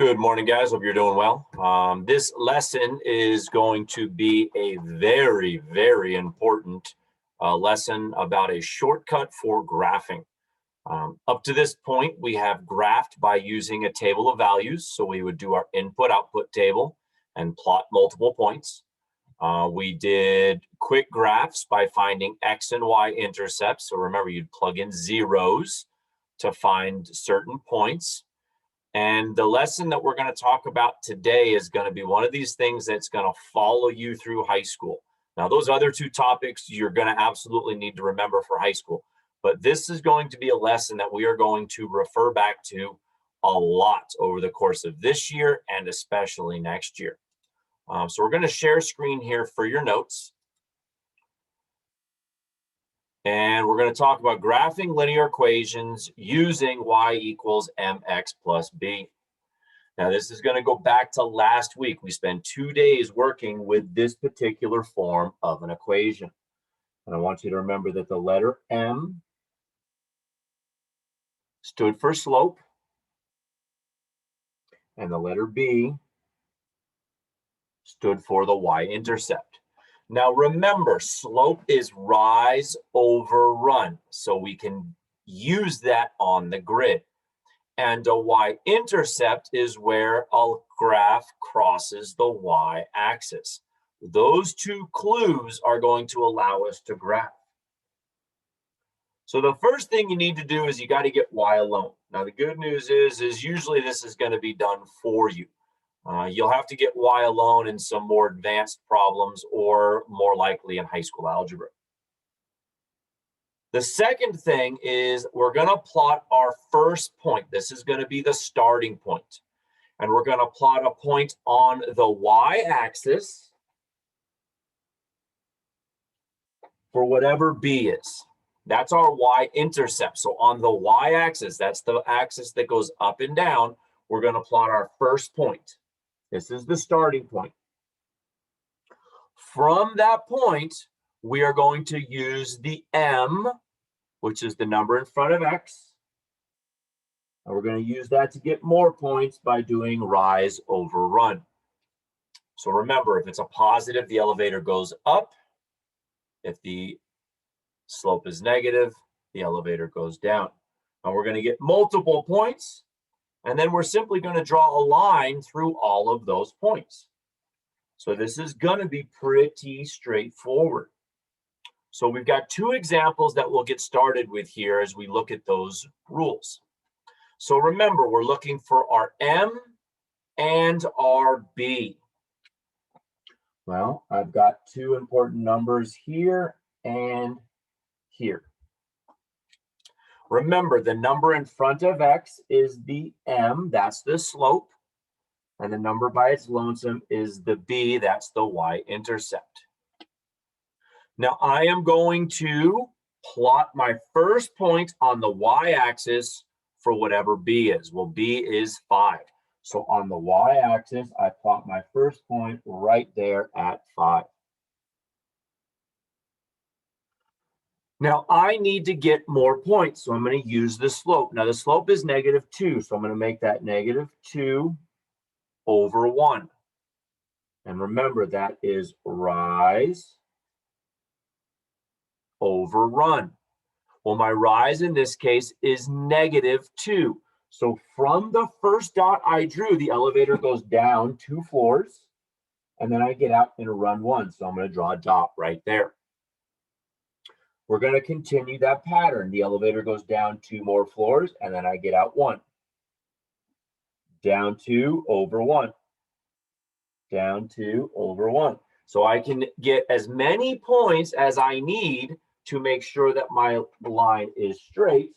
Good morning, guys. Hope you're doing well. This lesson is going to be a very, very important lesson about a shortcut for graphing. Up to this point, we have graphed by using a table of values. So we would do our input-output table and plot multiple points. We did quick graphs by finding X and Y intercepts. So remember, you'd plug in zeros to find certain points. And the lesson that we're going to talk about today is going to be one of these things that's going to follow you through high school. Now, those other two topics you're going to absolutely need to remember for high school. But this is going to be a lesson that we are going to refer back to a lot over the course of this year and especially next year. So we're going to share screen here for your notes. And we're going to talk about graphing linear equations using y equals mx plus b. Now, this is going to go back to last week. We spent 2 days working with this particular form of an equation. And I want you to remember that the letter m stood for slope, and the letter b stood for the y-intercept. Now remember, slope is rise over run, so we can use that on the grid. And a y-intercept is where a graph crosses the y-axis. Those two clues are going to allow us to graph. So the first thing you need to do is you got to get y alone. Now the good news is usually this is going to be done for you. You'll have to get y alone in some more advanced problems or more likely in high school algebra. The second thing is we're going to plot our first point. This is going to be the starting point. And we're going to plot a point on the y-axis for whatever b is. That's our y-intercept. So on the y-axis, that's the axis that goes up and down, we're going to plot our first point. This is the starting point. From that point, we are going to use the m, which is the number in front of x. And we're going to use that to get more points by doing rise over run. So remember, if it's a positive, the elevator goes up. If the slope is negative, the elevator goes down. And we're going to get multiple points. And then we're simply going to draw a line through all of those points. So this is going to be pretty straightforward. So we've got two examples that we'll get started with here as we look at those rules. So remember, we're looking for our m and our b. Well, I've got two important numbers here and here. Remember, the number in front of x is the m, that's the slope. And the number by its lonesome is the b, that's the y-intercept. Now, I am going to plot my first point on the y-axis for whatever b is. Well, b is 5. So on the y-axis, I plot my first point right there at 5. Now, I need to get more points, so I'm going to use the slope. Now, the slope is -2, so I'm going to make that -2 over 1. And remember, that is rise over run. Well, my rise in this case is -2. So from the first dot I drew, the elevator goes down 2 floors, and then I get out in run 1. So I'm going to draw a dot right there. We're going to continue that pattern. The elevator goes down 2 more floors, and then I get out 1. Down 2 over 1. Down 2 over 1. So I can get as many points as I need to make sure that my line is straight.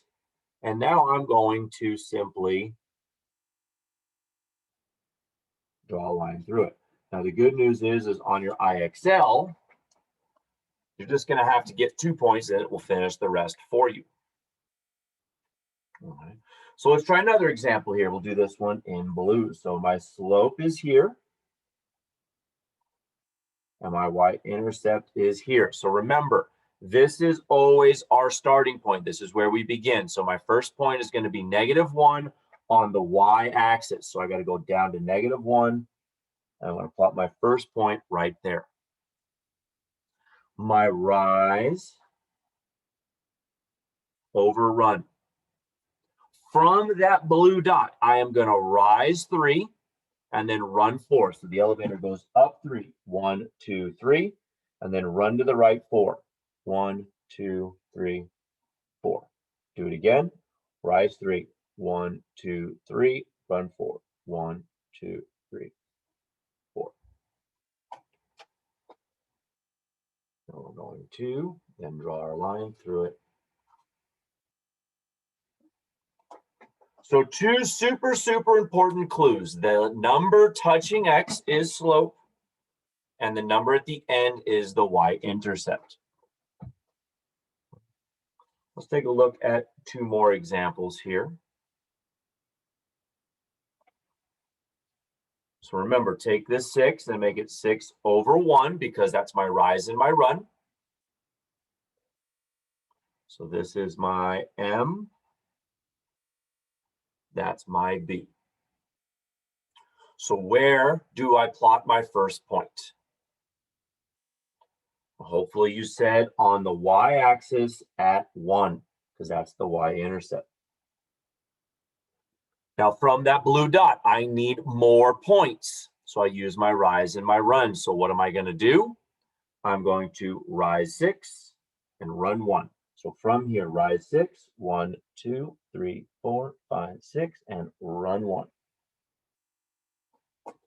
And now I'm going to simply draw a line through it. Now the good news is on your IXL, you're just going to have to get 2 points and it will finish the rest for you. All right. So let's try another example here. We'll do this one in blue. So my slope is here. And my y-intercept is here. So remember, this is always our starting point. This is where we begin. So my first point is going to be -1 on the y-axis. So I got to go down to -1. And I'm going to plot my first point right there. My rise over run. From that blue dot, I am going to rise 3 and then run 4. So the elevator goes up 3, 1, 2, 3, and then run to the right 4. 1, 2, 3, 4. Do it again. Rise 3, 1, 2, 3, run 4. 1, 2, 3, 4. Now we're going to then draw our line through it. So 2 super important clues. The number touching x is slope, and the number at the end is the y-intercept. Let's take a look at 2 more examples here. So remember, take this 6 and make it 6 over 1 because that's my rise and my run. So this is my M. That's my B. So where do I plot my first point? Hopefully you said on the y-axis at 1, because that's the y-intercept. Now from that blue dot, I need more points. So I use my rise and my run. So what am I going to do? I'm going to rise 6 and run 1. So from here, rise 6, 1, 2, 3, 4, 5, 6, and run 1.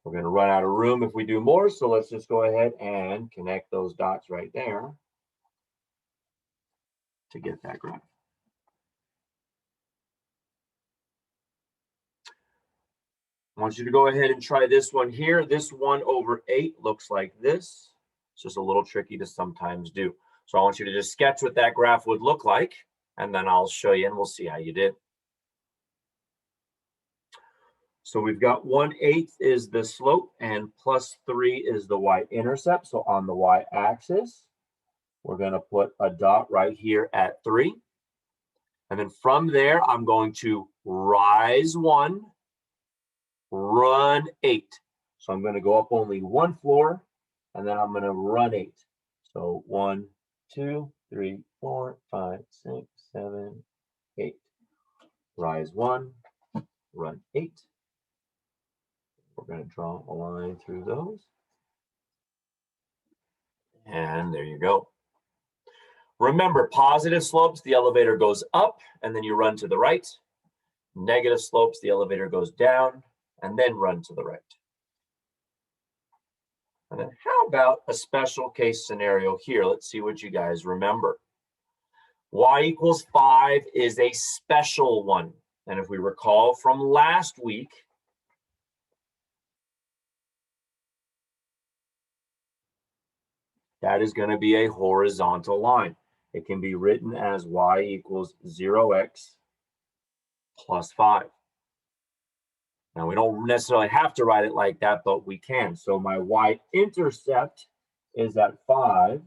We're going to run out of room if we do more, so let's just go ahead and connect those dots right there to get that graph. I want you to go ahead and try this one here. This 1 over 8 looks like this. It's just a little tricky to sometimes do. So I want you to just sketch what that graph would look like, and then I'll show you and we'll see how you did. So we've got 1/8 is the slope and +3 is the y-intercept. So on the y-axis, we're going to put a dot right here at 3. And then from there, I'm going to rise 1, run 8. So I'm going to go up only 1 floor, and then I'm going to run 8. So 1, 2, 3, 4, 5, 6, 7, 8. Rise 1, run 8. We're going to draw a line through those. And there you go. Remember, positive slopes, the elevator goes up, and then you run to the right. Negative slopes, the elevator goes down, and then run to the right. And then how about a special case scenario here? Let's see what you guys remember. Y = 5 is a special one. And if we recall from last week, that is going to be a horizontal line. It can be written as y = 0x plus 5. Now, we don't necessarily have to write it like that, but we can. So my y-intercept is at 5.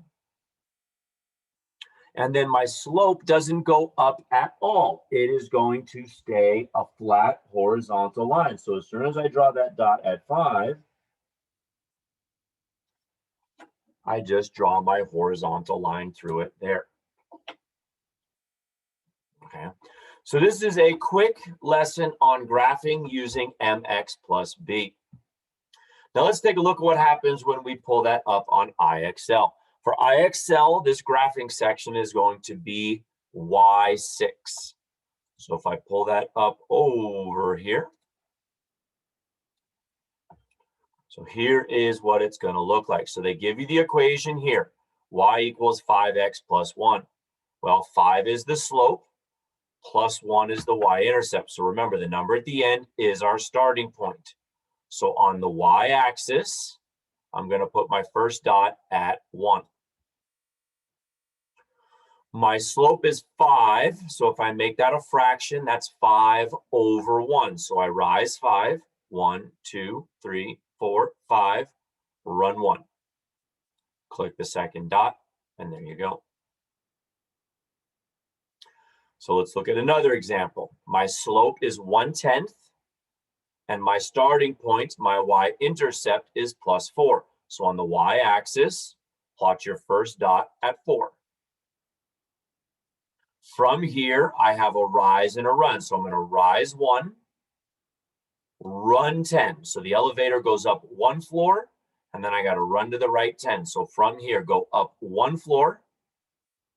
And then my slope doesn't go up at all. It is going to stay a flat horizontal line. So as soon as I draw that dot at 5, I just draw my horizontal line through it there. Okay. So this is a quick lesson on graphing using mx plus b. Now let's take a look at what happens when we pull that up on IXL. For IXL, this graphing section is going to be Y6. So if I pull that up over here, so here is what it's going to look like. So they give you the equation here, y = 5x plus 1. Well, 5 is the slope, plus 1 is the y-intercept. So remember, the number at the end is our starting point. So on the y-axis, I'm going to put my first dot at 1. My slope is 5, so if I make that a fraction, that's 5 over 1. So I rise 5, 1, 2, 3, 4, 5, run 1. Click the second dot, and there you go. So let's look at another example. My slope is 1/10, And my starting point, my y-intercept is +4. So on the y-axis, plot your first dot at 4. From here, I have a rise and a run. So I'm going to rise 1, run 10. So the elevator goes up 1 floor, and then I got to run to the right 10. So from here, go up 1 floor,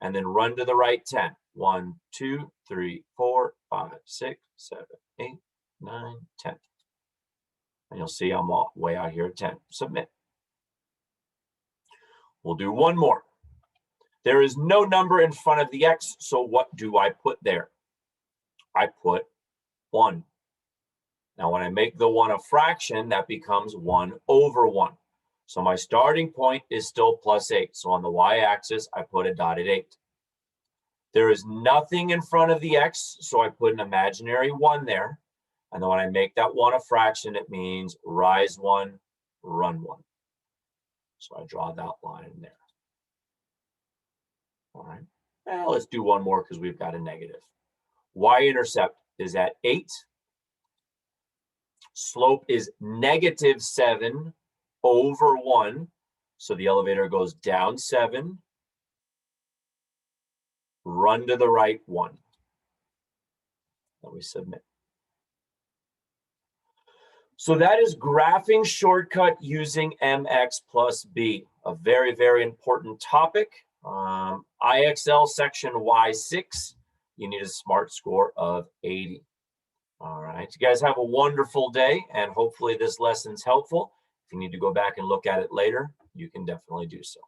and then run to the right 10. 1, 2, 3, 4, 5, 6, 7, 8, 9, 10. And you'll see I'm way out here at 10. Submit. We'll do one more. There is no number in front of the x, so what do I put there? I put 1. Now, when I make the 1 a fraction, that becomes 1 over 1. So my starting point is still +8. So on the y-axis, I put a dot at 8. There is nothing in front of the x, so I put an imaginary 1 there. And then when I make that 1 a fraction, it means rise 1, run 1. So I draw that line in there. All right. Now let's do one more because we've got a negative. Y-intercept is at 8. Slope is -7 over 1. So the elevator goes down 7. Run to the right 1. Let me submit. So that is graphing shortcut using mx plus b, a very, very important topic. IXL section Y6, you need a SMART score of 80. All right, you guys have a wonderful day, and hopefully this lesson's helpful. If you need to go back and look at it later, you can definitely do so.